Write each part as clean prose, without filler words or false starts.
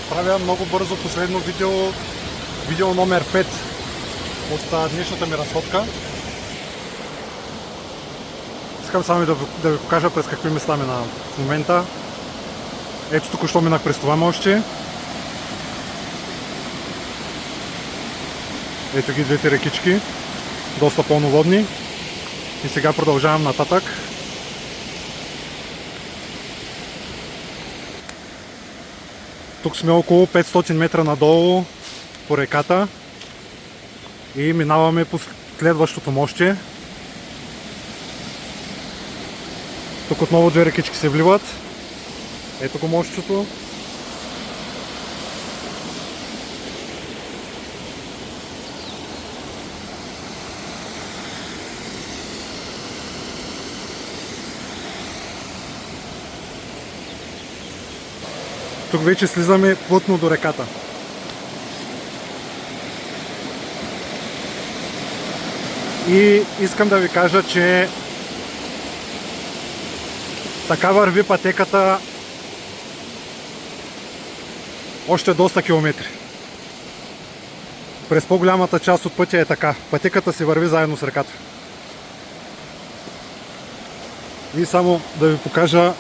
Правя много бързо последно видео номер 5 от днешната ми разходка. Искам само да ви покажа през какви места мина в момента. Ето току-що минах през това мостче. Ето ги двете рекички, доста пълноводни. И сега продължавам нататък. Тук сме около 500 метра надолу по реката и минаваме по следващото мостче. Тук отново две рекички се вливат. Ето го мостчето. Тук вече слизаме плътно до реката. И искам да ви кажа, че така върви пътеката още доста километри. През по-голямата част от пътя е така. Пътеката си върви заедно с реката. И само да ви покажа,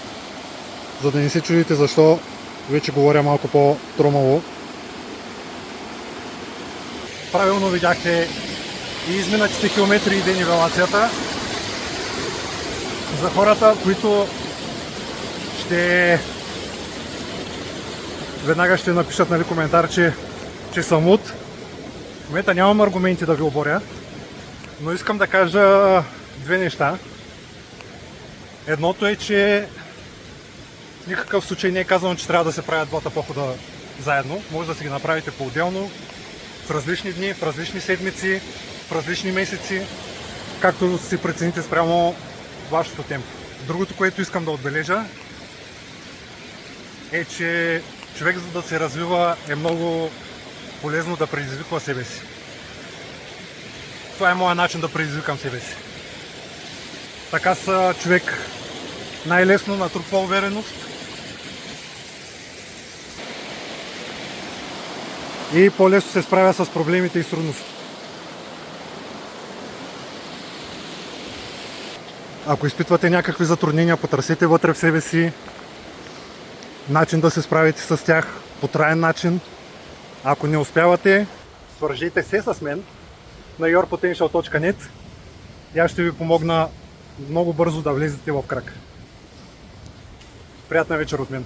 за да не се чудите защо вече говоря малко по-тромаво. Правилно видяхте и изминатите километри и денивелацията. За хората, които веднага ще напишат коментар, че съм луд. В момента нямам аргументи да ви оборя, но искам да кажа две неща. Едното е, че в никакъв случай не е казано, че трябва да се правят двата похода заедно. Може да си ги направите по-отделно, в различни дни, в различни седмици, в различни месеци, както си прецените спрямо вашето темпо. Другото, което искам да отбележа, е, че човек, за да се развива, е много полезно да предизвиква себе си. Това е моят начин да предизвикам себе си. Така човек най-лесно натрупва увереност и по-лесно се справя с проблемите и с трудностите. Ако изпитвате някакви затруднения, потърсете вътре в себе си начин да се справите с тях по траен начин. Ако не успявате, свържете се с мен на yourpotential.net и аз ще ви помогна много бързо да влезете в крак. Приятна вечер от мен!